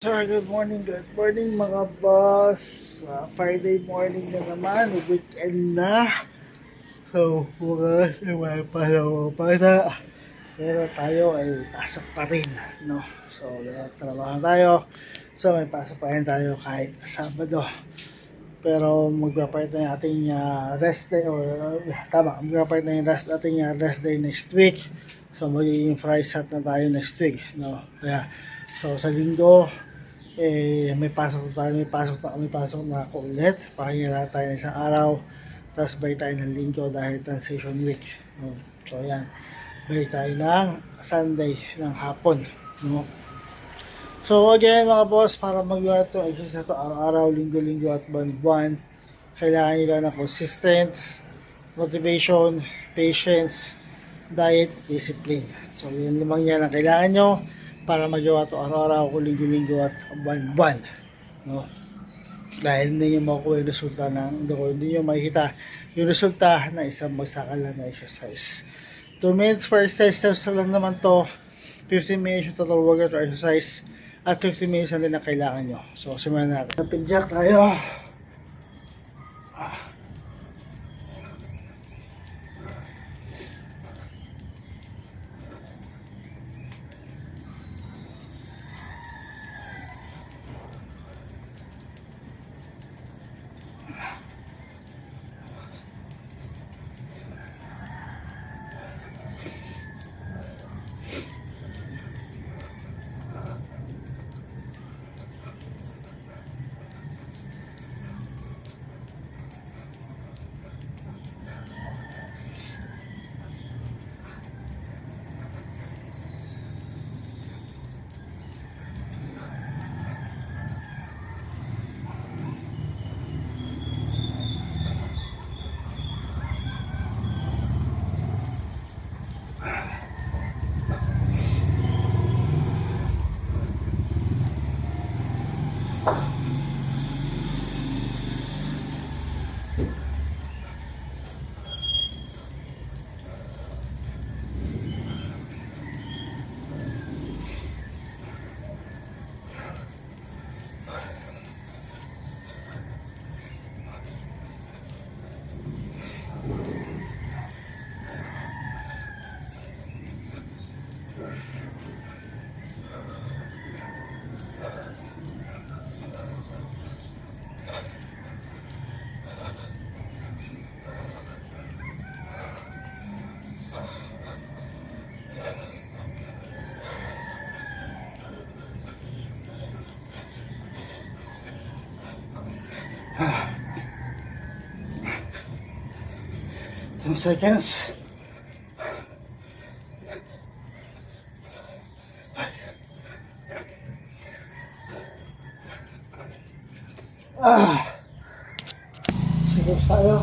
So, good morning mga boss. Friday morning na naman, weekend na. So, bukas ay may pasok. Pero tayo ay pasok pa rin, no? So, trabaho tayo. So, may pasok pa rin tayo kahit Sabado. Pero magpapalit na yung ating rest day, or magpapalit na yung ating rest day next week. So, magiging Friday na tayo next week, no? Kaya, so sa linggo, may pasok na ako ulit. Pahinga na tayo ng isang araw. Tapos balik tayo ng linggo dahil transition week. No? So, yan. Balik tayo ng Sunday ng hapon. No? So, again mga boss, para magawa ito, exercise ito araw-araw, linggo-linggo at buwan-buwan, kailangan nyo lang ng consistent, motivation, patience, diet, discipline. So, yun lamang yan ang kailangan nyo para magawa ito araw-araw, linggo-linggo at buwan-buwan. No? Dahil hindi nyo makuha yung resulta hindi nyo makikita yung resulta na isang magsakal lang na exercise. 2 minutes for exercise steps lang naman to, 15 minutes yung total workout or exercise, at 15 minutes na din ang kailangan nyo. So, simulan natin. Jumping jack tayo. Ah, 10 seconds. Sige tayo.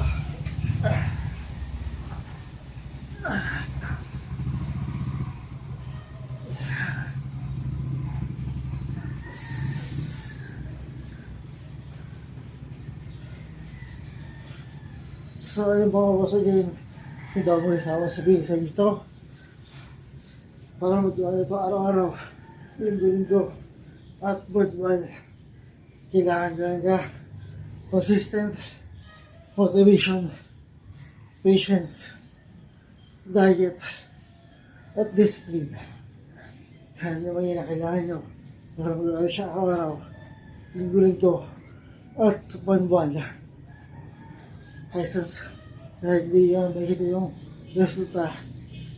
So, ayun mga boss, again, hindi ako mag-isawa sabihin sa dito. Para magawa ito araw-araw, linggo-linggo, at buwan-buwan. Kailangan ka consistent, motivation, patience, diet, at discipline. Yan yung mga kailangan nyo para magawa siya araw-araw, linggo-linggo, at buwan-buwan. Ayos, dahil hindi yan makikita yung resulta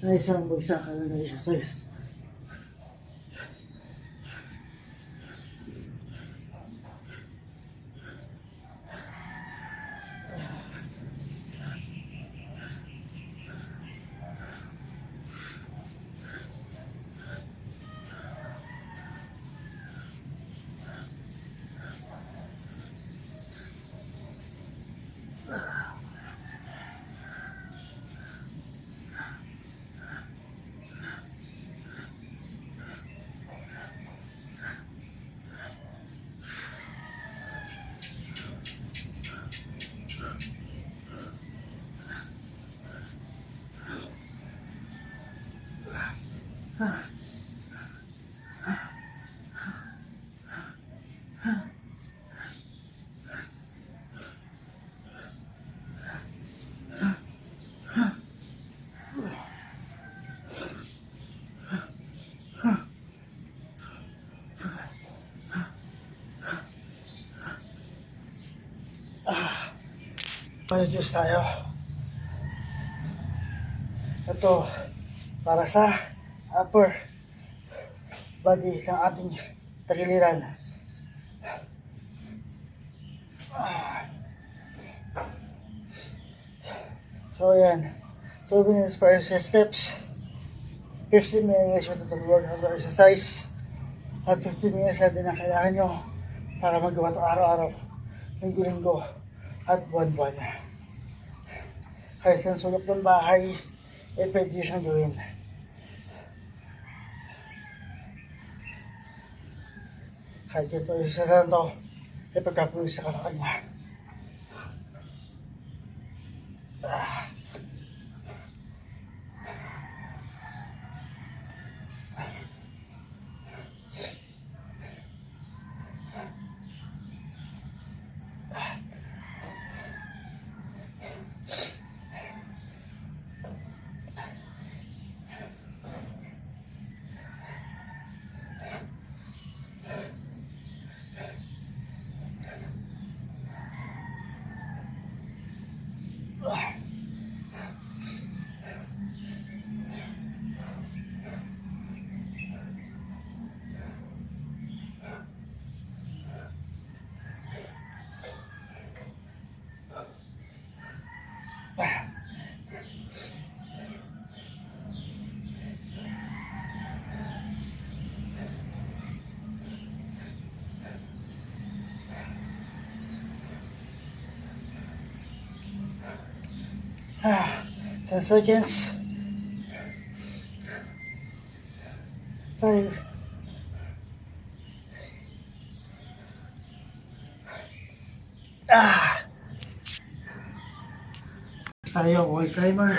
na isang magsaka na exercise. Mag-juice tayo. Ito para sa upper body ng ating tagiliran. So yan, 2 minutes per steps, 15 minutes to the workout or exercise, at 15 minutes lang din ang kailangan nyo para magawa ito araw-araw, linggo-linggo, at buwan-buwan. Kahit sa sulok ng bahay, pwede nyo siyang gawin. Kahit ito yung isa na ito, pagkapulisa ka sa kanya. Ah, 10 seconds. 5. Tayo, wall climber.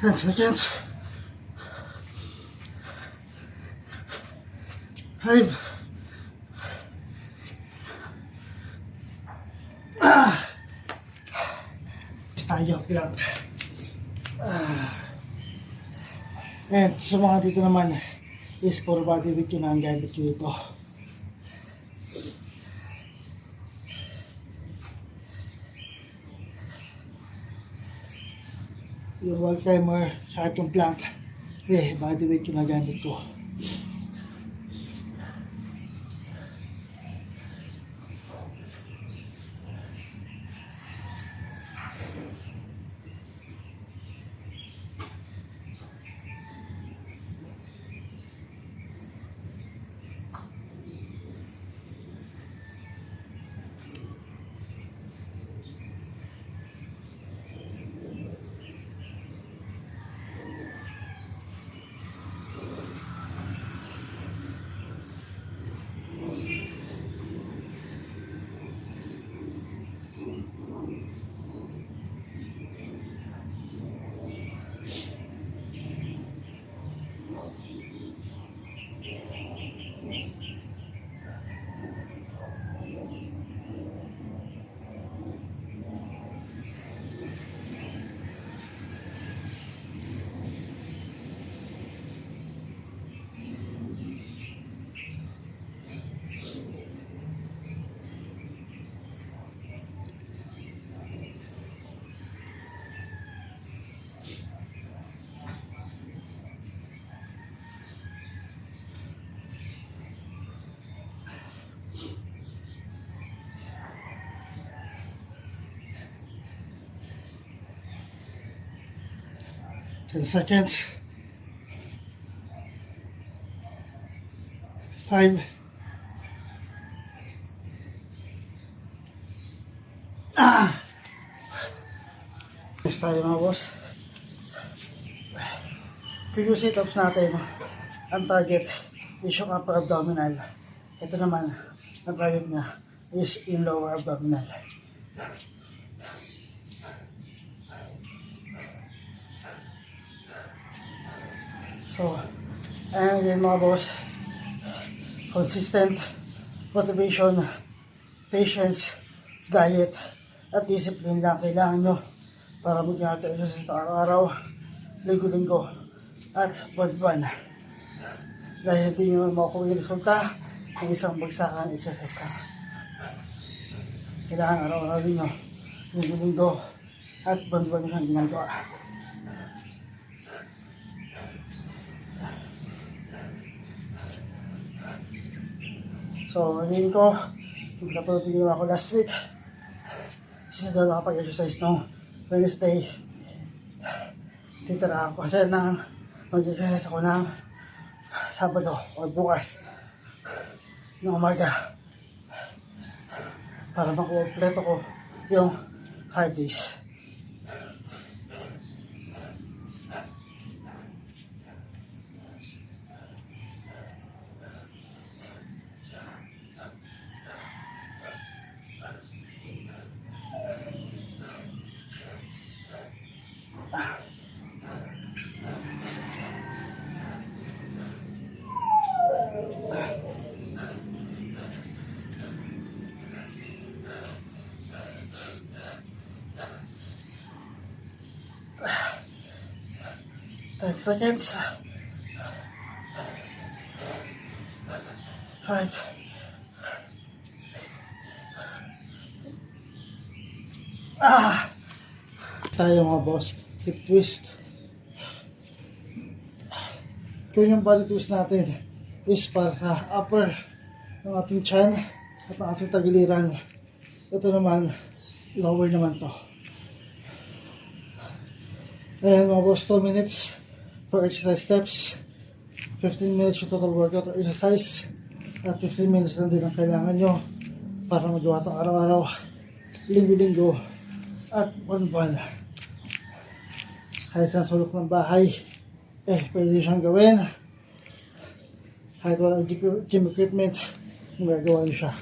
And seconds. 5. Tayo, bilang. And sa mga dito naman is for body weight yun ang gamit ko ito. Yung wall climber sa yung plank, body weight yung nagamit ko. 10 seconds. 5. Next tayo mga boss. Yung sit-ups natin, ang target is yung upper abdominal. Ito naman, ang target niya is yung lower abdominal. So, and then mga boss, consistent motivation, patience, diet, at discipline lang kailangan nyo para mag-natin exercise araw-araw, linggo-linggo, at buwan-buwan. Dahil hindi nyo makukuha yung resulta ng isang bagsakang exercise lang. Kailangan araw-araw nyo, linggo-linggo, at buwan-buwan nyo ang ginagawa. So, ngayon ko, napanood din ako last week. Since daw nakapag-exercise no Wednesday, titira ako kasi mag-exercise ako ng Sabado o bukas ng umaga para makumpleto ko yung 5 days. Ten seconds. 5. Tayo mga boss, hip twist. Ito yung body twist natin is para sa upper ng ating chan at ng ating tagiliran. Ito naman, lower naman to. Ayan mga boss, 2 minutes for exercise steps, 15 minutes yung total workout or exercise, at 15 minutes lang din ang kailangan nyo para magawa itong araw-araw, linggo-linggo, at buwan-buwan. Kahit sa sulok ng bahay, pwede siyang gawin. Kahit walang gym equipment, magagawa nyo siya.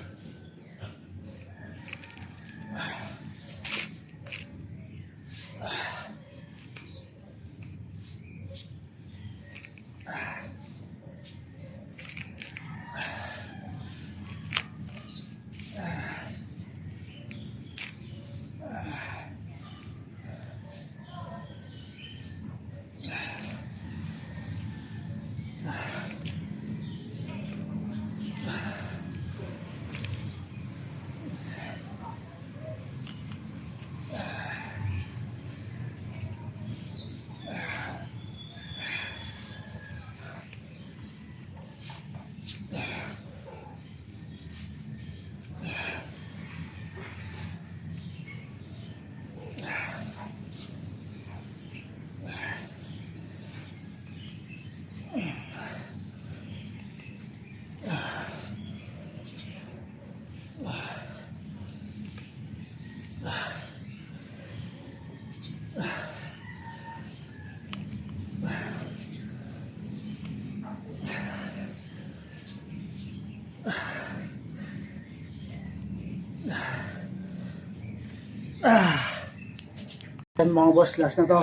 Yan mga boss, last na to.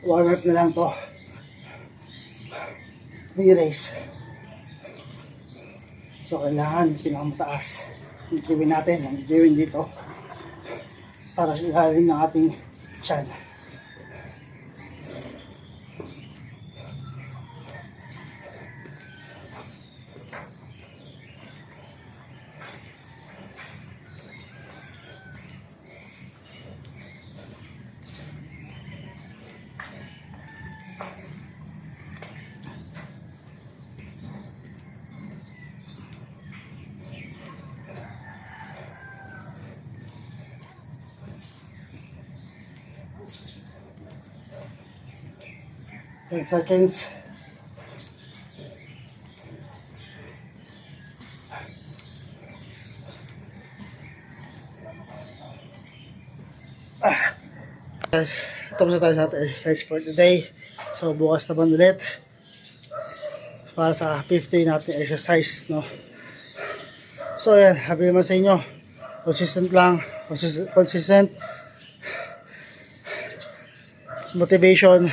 Warm up na lang to. Knee-raise. So kailangan pinakamataas yung gawin natin, ang gawin dito para sa ilalim ng ating tiyan. 10 seconds. Guys, tapos na tayo sa ating exercise for today. So bukas naman ulit para sa 50 natin exercise, no? So yan, happy naman sa inyo. Consistent lang, consistent motivation,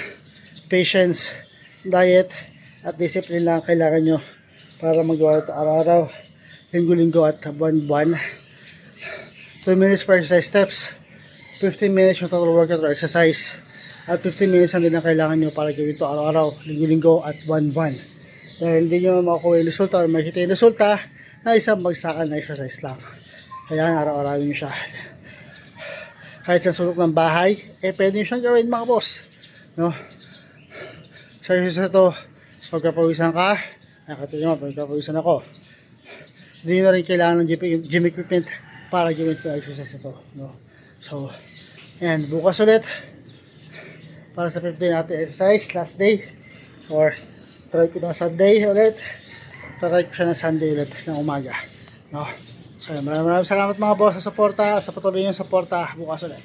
patience, diet, at discipline lang kailangan nyo para magawa ito araw-araw, linggo-linggo at buwan-buwan. 2 minutes per exercise steps, 15 minutes yung total workout or exercise, at 15 minutes ang din ang kailangan nyo para gawin ito araw-araw, linggo-linggo at buwan-buwan. Dahil hindi nyo makukuha yung resulta or makikita yung resulta na isang bagsakan na exercise lang. Kaya araw-arawin nyo siya. Kahit sa sulok ng bahay, pwede nyo siyang gawin mga boss, no? So exercise na ito, so pagkapawisan ka, nakatuloy mo, pagkapawisan ako, hindi na rin kailangan ng gym equipment para gawin ito exercise na ito, no? So yan, bukas ulit para sa 15 natin exercise, last day, or try ko na Sunday ulit, try ko siya na Sunday ulit ng umaga, no? So maraming salamat mga boss sa suporta, sa patuloy niyong suporta. Bukas ulit.